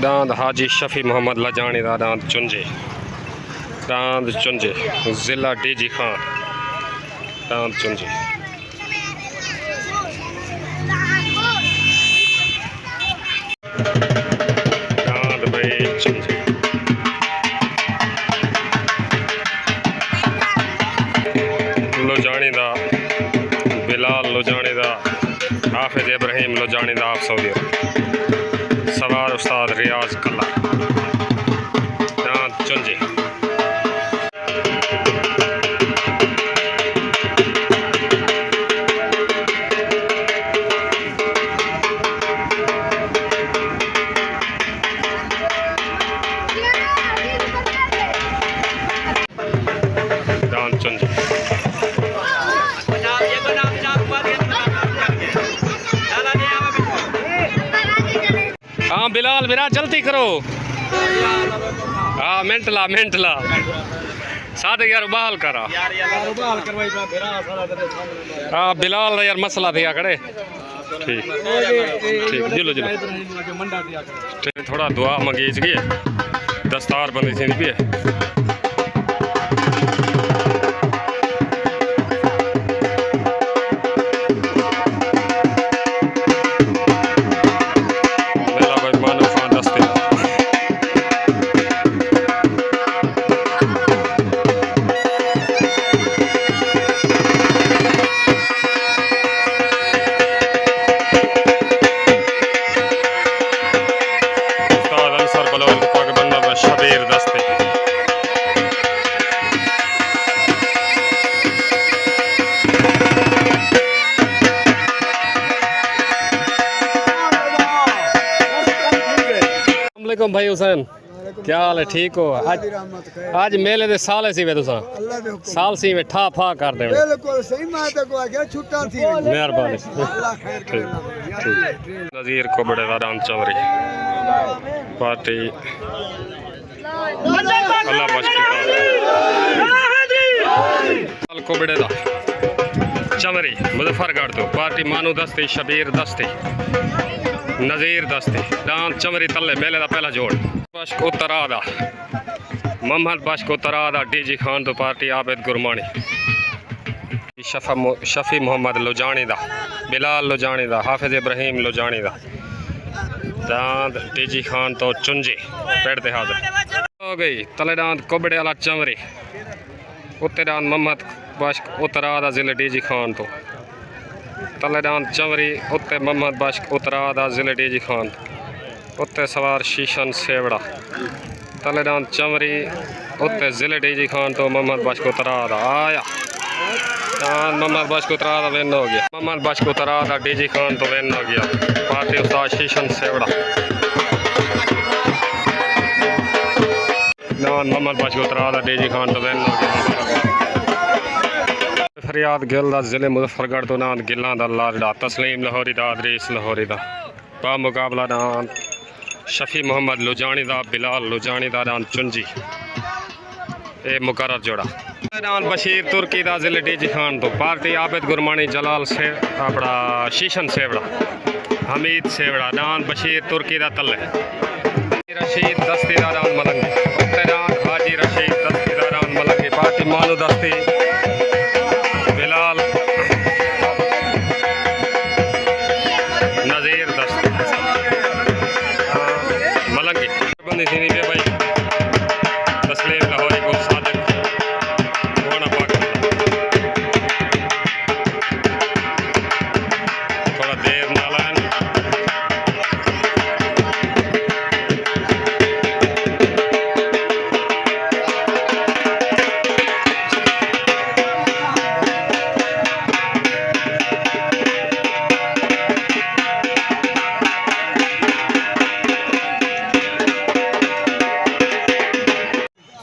दांद हाजी शफी मोहम्मद लजानी दा दांद चुंजे ज़िला डीजी खान दांद चुंजे। दांद भाई चुंजे लुजानी दा बिलाल लुजानी दा हाफिज इब्राहिम लुजानी दा आप सऊदी सवार उस्ताद रियाज कला दांद चुंजे। हाँ बिलाल बिरा जल्दी करो। हाँ मिनट ला साथ यार उबाल करा। हाँ बिलाल यार मसला दिया करे। ठीक जिलो ठीक थोड़ा दुआ मंगीज गई दस्तार बंदी थी भी है। शबीर दस्ते अस्सलामुअलैकुम भाई हुसैन क्या हाल है ठीक हो। आज मेले दे साल सी वे तुसा साल सी वे ठा फा कर दे बिल्कुल सही मैं तो को गया छुट्टा थी मेहरबानी ठीक नज़ीर को बड़े दादान चौरी पार्टी अल्लाह को बड़े दा चमरी मुजफ्फरगढ़ तो पार्टी मानू दस्ती शबीर दस्ती नज़ीर दस्ती दान चमरी तले मेले का पहला जोड़ बश्क उत्तरा दा मोहम्मद बश्क उत्तरा दा डीजी खान तो पार्टी आबिद गुरमानी शफी मोहम्मद लुजानी दा बिलाल लुजानी दा हाफिज इब्राहिम लुजानी दा दांद डीजी खान तो चुंजे पेड़ ते हाजिर हो गई तले दांद कोबड़े वाला चमरी उत्ते दांद मोहम्मद बश्क उत्तरा दा ज़िले डीजी खान तो तले दांद चमरी उत्ते मोहम्मद बश्क उत्तरा दा ज़िले डीजी खान उत्ते सवार शीशन सेवड़ा तले दांद चमरी उत्ते ज़िले डीजी खान तो मोहम्मद बश्क उत्तरा दा आया मोहम्मद बश्क उत्तरा दा विन हो गया मोहम्मद बश्क उत्तरा दा डीजी खान तो विन हो गया पार्टी उस्ताद शीशन सेवड़ा मोहम्मद बश्क उत्तरा दा डीजी खान तो विन हो गया। फरियाद गिल दा ज़िले मुजफ्फरगढ़ तो नाम गिल्लां दा लाडा तस्लीम लाहौरी दा अदरीस लाहौरी दा बा मुकाबला नाम शफी मोहम्मद लुजानी दा बिलाल लुजानी दा नाम चुंजी ए मुकर्रर जोड़ा नाम बशीर तुर्की दा ज़िले डीजी खान तो पार्टी आबिद गुरमानी जलाल से अपना शीशन सेवड़ा हमीद सेवड़ा नाम बशीर तुर्की दा तले रशीद दस्ती दा नाम मलंगी उत्ते नाम हाजी रशीद दस्ती दा नाम मलंगी पार्टी मानू दस्ती बिलाल नज़ीर दस्ती मलंगी बंदी थी नहीं भाई तस्लीम लाहौरी को सादिक होना पाक थोड़ा देर नालान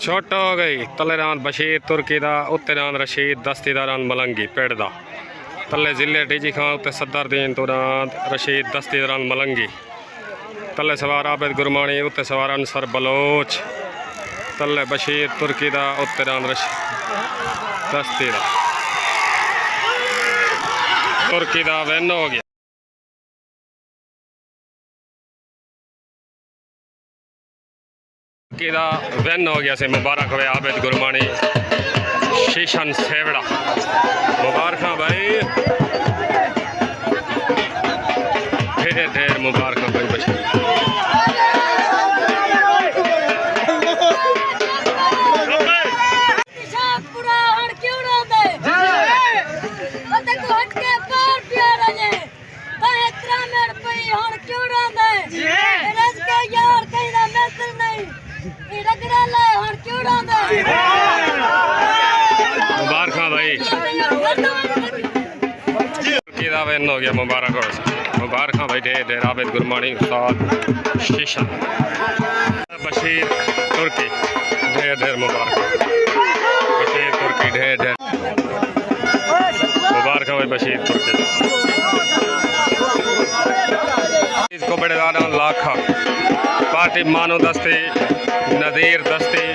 छोटा हो गई तले रान बशीर तुर्की दा उत्ते रान रशीद दस्ती दा रान मलंगी पेड़ दा तले ज़िले डीजी खान उत्ते सदरदीन तो रान रशीद दस्ती दा रान मलंगी तले सवार आबिद गुरमानी उत्ते सवार अंसर बलोच तले बशीर तुर्की दा उत्ते रान रशीद दस्ती दा तुर्की दा विन हो गया। किदा विन हो गया से मुबारक हुए आबिद गुरमानी शीशन सेवड़ा मुबारक भाई ढेर ढेर मुबारक भाई बशीर मुबारक भाई किदा विन हो गया मुबारक मुबारक भाई ढेर ढेर आबिद गुरमानी उस्ताद शीशन बशीर तुर्की ढेर ढेर मुबारक बशीर तुर्की ढेर ढेर मुबारक भाई बशीर तुर्की इसको बड़े दादा लाखा पार्टी मानो दस्ती नदीर दस्ती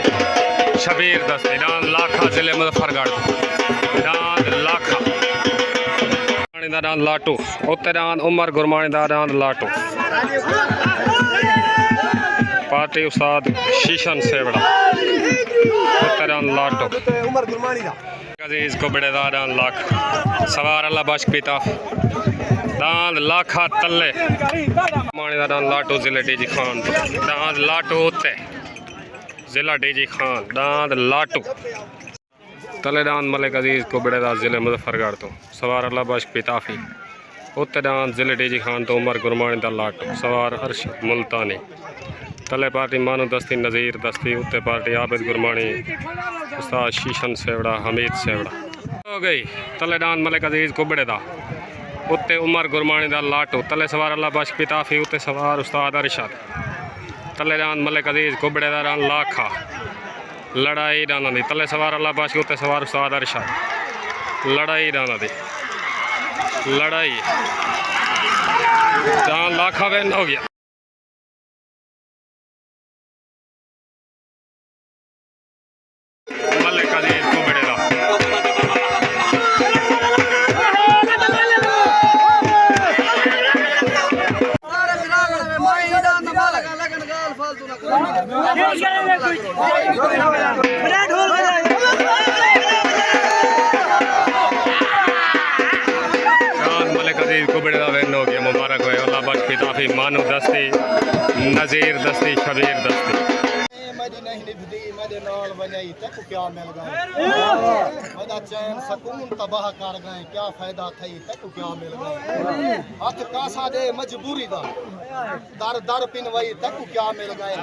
शबीर दस्ती डांद लाखा जिले मुजफ्फरगढ़ डांद लाखा डांद लाटू उत्ते डांद उमर गुरमानी डांद लाटू पार्टी उस्ताद शीशन सेवड़ा उत्ते डांद लाटू अजीज को बड़े डांद लाख सवार अल्लाह बख्श पिता दांद लाखा तले मानी दांद लाटू जिले डीजी खान दांद लाटू उत्ते जिला डीजी खान दांद लाटू तले दांद मलिक अजीज को बड़े दांद जिले मुजफ्फरगढ़ तो सवार अल्लाह बख्श पिताफी उत्ते दांद जिले डीजी खान तो उमर गुरमानी दा लाटू सवार अर्श मुल्तानी तले पार्टी मानू दस्ती नज़ीर दस्ती उत्ते पार्टी आबिद गुरमानी उस्ताद शीशन सेवड़ा हमीद सेवड़ा हो गई तले दांद मलिक अजीज को बड़े दा उत्ते उमर गुरमानी दा लाटू तले सवार अल्लाह बख्श पिताफी उत्ते सवार उस्ताद अरशद तले दान मलिक अजीज कुबड़े दान लाखा लड़ाई डाना दी तले सवार अल्लाह बख्श उत्ते सवार उस्ताद अरशद लड़ाई डाना दी लड़ाई दान लाखा विन हो गया मलिक अजीज कुबड़े दा मलिक अजीज को बड़े विन हो गया मुबारक हो अल्लाह बख्श पिताफी मानू दस्ती नज़ीर दस्ती शबीर दस्ती चैन सकून तबाह कर गए क्या फायदा थई तक क्या मिल गए हथ कासा दे मजबूरी दा दर दर पिन वई तक क्या मिल गए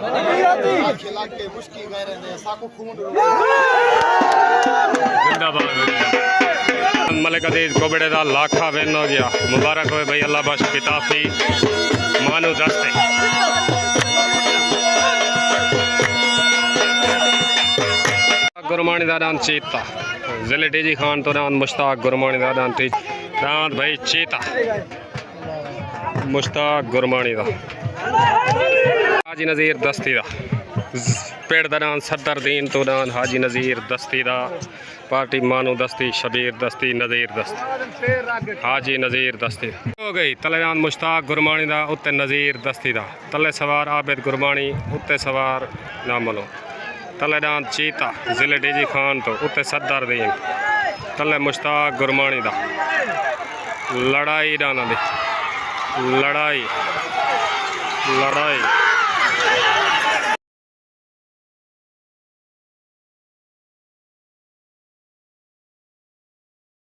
खिला के मुश्की गए रहंदे साकू खून जिंदाबाद मलिक अजीज को बड़े दा लाखा विन हो गया मुबारक हो भाई अल्लाह बख्श पिताफी मानू दस्ते गुरमानी दान चीता जिले डीजी खान तो दान मुश्ताक गुरमानी दान दान भाई चीता मुश्ताक गुरमानी दा हाजी नज़ीर दस्ती दा पेड़ दान सदर दीन तो दान हाजी नज़ीर दस्ती दा पार्टी मानू दस्ती शबीर दस्ती नज़ीर दस्ती हाजी नज़ीर दस्ती हो गई तले दान मुश्ताक गुरमानी दा उत्ते नज़ीर दस्ती दा तले सवार आबिद गुरमानी उत्ते सवार नामलो तले दान चीता जिले डीजी खान तो उत्ते सदर दीन तले मुश्ताक गुरमानी दा लड़ाई डाना दी लड़ाई लड़ाई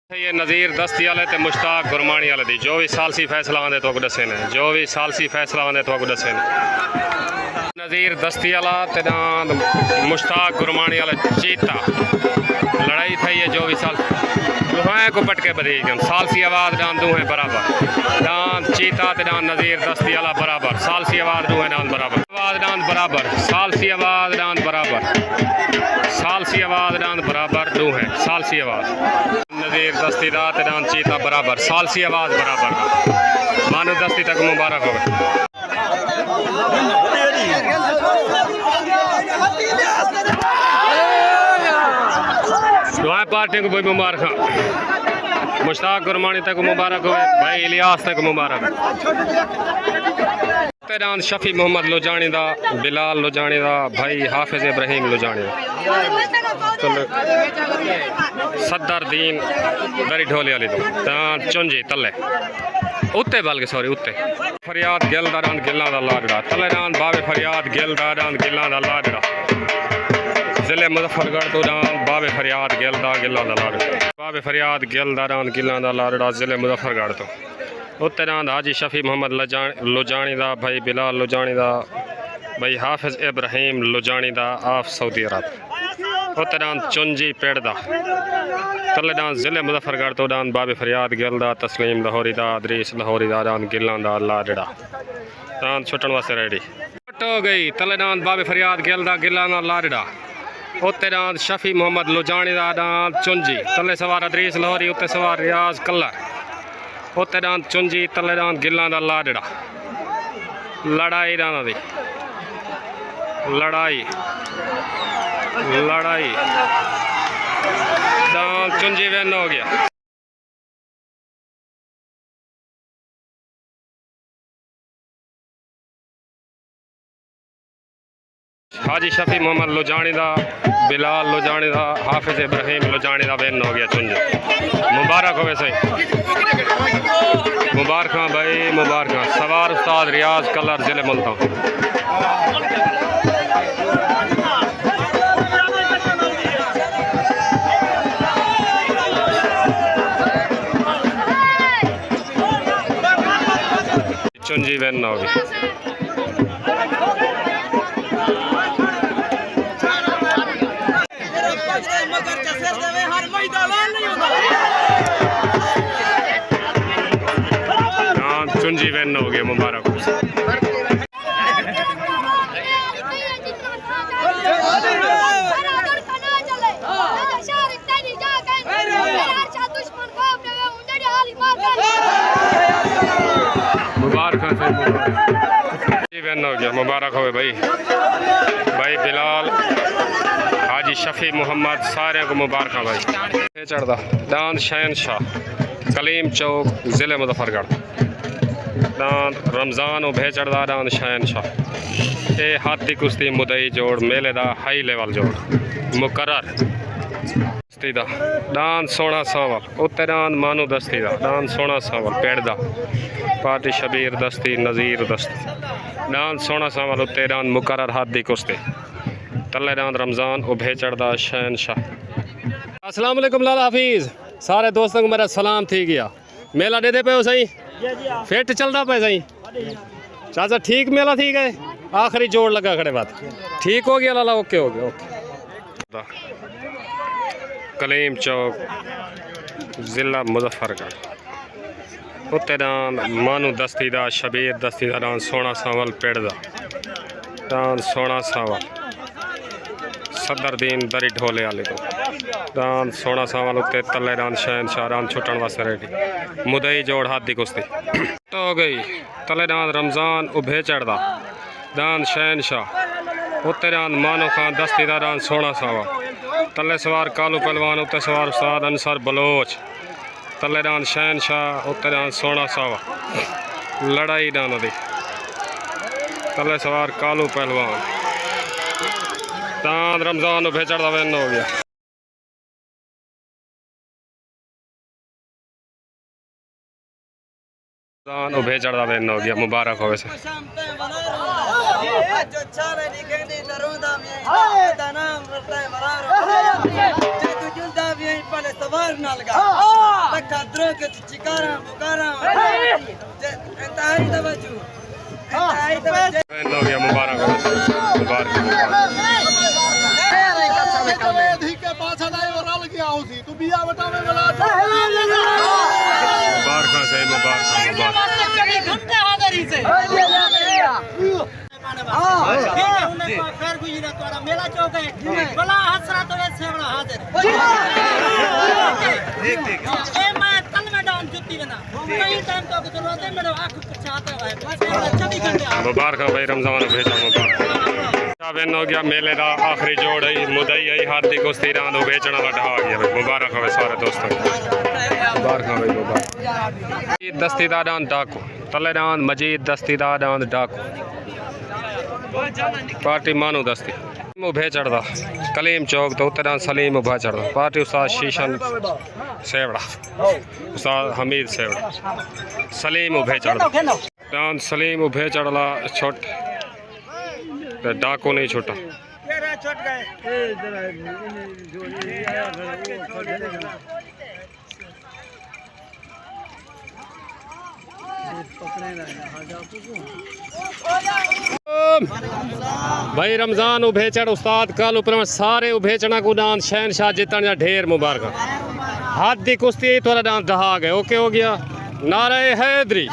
ये नज़ीर दस्ती वाले ते मुश्ताक गुरमानी वाले दी जो भी सालसी फैसला आंदे तो दसे ने जो भी सालसी फैसला आंदे तो दसे ने नज़ीर दस्ती वाला ते मुश्ताक गुरमानी वाला चीता लड़ाई थी है जो भी साल दुहाएं को पटके बदी सालसी आवाज़ डान दूहें बराबर डान चीता ते डान नज़ीर दस्ती वाला बराबर सालसी आवाज़ दूहें डान बराबर आवाज़ डान बराबर सालसी आवाज़ डान बराबर सालसी आवाज़ डान बराबर दूहें सालसी आवाज़ नज़ीर दस्ती दा ते डान चीता बराबर सालसी आवाज़ बराबर मानू दस्ती तक मुबारक हो दुआ पार्टी को भाई मुबारक मुश्ताक गुरमानी तक मुबारक हो भाई इलियास तक मुबारक। तेरान शफी मोहम्मद लोजानी दा बिलाल लोजानी दा भाई हाफिज इब्राहिम लोजानी दा सदर दीन दरी ढोले वाली तो चुंजी तले उत्ते बल्कि सॉरी उत्ते फरियाद गिलदारान गिल्ला दा लाडड़ा तलेरान बाबे फरियाद गिलदारान गिल्ला दा लाडड़ा जिले मुजफ्फरगढ़ तो बाबे फरियाद गिलदा गिल्ला दा लाडड़ा बाबे फरियाद गिलदारान गिल्ला दा लाडड़ा जिले मुजफ्फरगढ़ तो उत्ते हाजी शफी मोहम्मद लोजानी दा भाई बिलाल लोजानी दा भाई हाफिज इब्राहिम लोजानी दा आफ सऊदी अरब उत्ते चुंजी पेड़ दा तले जिले मुजफ्फरगढ़ तो बाबे फरियाद गिलदा तस्लीम लाहौरी दा अदरीस लाहौरी दा गिल्ला दा लाडड़ा छुट्टन वास्ते रेडी हो गई तले बाबे फरियाद गिलदा गिल्ला दा लाडड़ा उत्ते शफी मोहम्मद लोजानी दा चुंजी तले सवार अदरीस लाहौरी उत्ते सवार रियाज कलर उत्ते चुंजी तले गिल्ला दा लाडड़ा लड़ाई राना दी लड़ाई लड़ाई चुंजी वैन हो गया हाजी शफी मोहम्मद लोजानी दा बिलाल लोजानी दा हाफिज इब्राहिम लोजानी दा वैन हो गया चुंजी मुबारक हो वैसे मुबारक भाई मुबारक सवार उस्ताद रियाज कलर जिले मुल्तान चुंजी वैन होगी चुंजी वैन हो गया मुबारक मुबारक हो गया मुबारक हो भाई भाई बिलाल हाजी शफी मोहम्मद सारे को मुबारक भाई चढ़दा दान शहन शाह कलीम चौक ज़िले मुजफ्फरगढ़ दान रमज़ान उभे चढ़दा दान शहन शाह ये हाथी कुश्ती मुदई जोड़ मेले दा हाई लेवल जोड़ मुकर्रर दस्ती दा दान सोना सावल उत्ते दान मानू दस्ती दा दान सोना सावल पेड़ दा पार्टी शबीर दस्ती नज़ीर दस्ती दान सोना सावल उत्ते दान मुकर्रर हाथी कुश्ती तले दान रमज़ान उभे चढ़दा शहन शाह। अस्सलाम वालेकुम लाला हाफिज़ सारे दोस्तों को मेरा सलाम थी गया मेला दे पे हो सही फिट चलता पे सही चाचा ठीक मेला ठीक है आखिरी जोड़ लगा खड़े बात ठीक हो गया लाला ओके हो गया ओके कलीम चौक ज़िला मुजफ्फरगढ़ उत्ते मानू दस्ती दा शबीर दस्ती दा दान सोना सावल पेड़ दा दान सोना सावल सदर दीन दरी ढोले वाले को दान सोना सावल उत्ते तले दान शहन शाह दान छुट्टन वास्ते रेडी मुदई जोड़ हाथ दी कुश्ती हो गई तले दान रमज़ान उभे चढ़दा दान शहन शाह उत्ते दान मानो खान दस्ती दा दान सोना सावल तले सवार कालू पहलवान उत्ते सवार उस्ताद अंसर बलोच तले दान शहन शाह उत्ते दान सोना सावल लड़ाई दान दी तले सवार कालू पहलवान दान रमज़ान उभे चढ़दा वैन हो गया दान उभे चढ़दा वैन हो गया मुबारक हो वैसे हो गया मुबारक हो वैसे मुबारक मेला चौक है बला हसरा तो वैसे बड़ा हाजिर मैं तल में डाउन जुत्ती बना कई टाइम तो जरूरत है मेरे आंख पछाता है 24 घंटे मुबारक भाई रमज़ान भेजा मुबारक वेन हो गया मेले का आखिरी जोड़ है मुदई है हाथी कुश्ती रांद बेचना वाला आ गया भाई मुबारक हो सारे दोस्तों मुबारक भाई मुबारक दस्तीदार डाकू तलेदान मजीद दस्तीदार डाकू पार्टी मानू दस्ती उभे चढ़दा कलीम चौक तो उत्तरान सलीम उभा चढ़दा पार्टी उस्ताद शीशन सेवड़ा उस्ताद हमीद सेवड़ा सलीम उभे चढ़दा डान सलीम उभे चढ़ला छोट डाकू नहीं छोटा भाई रमजान उभे चढ़ उस्ताद कल ऊपर सारे उभे चढ़ा को डांस शहनशाह जितन जा ढेर मुबारक हाथ दी कुश्ती थोड़ा डांस दहा गए ओके हो गया नारे हैदरी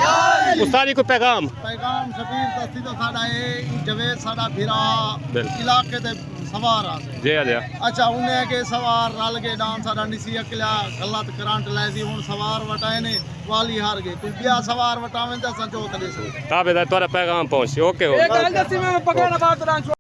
उस्ताद जी को पैगाम शबीर दस्ती तो साडा है जवेद साडा फिरा बिल। इलाके ते सवार आ जी जी अच्छा उन्हें के सवार रल के डांस साडा निसी अकला गलत करंट लै दी हुन सवार वटाए ने वाली हार गए तू बिया सवार वटावें ते संचो तले ताबेदार तोरा पैगाम पहुंच ओके हो एक गल दसी मैं पकड़ना बात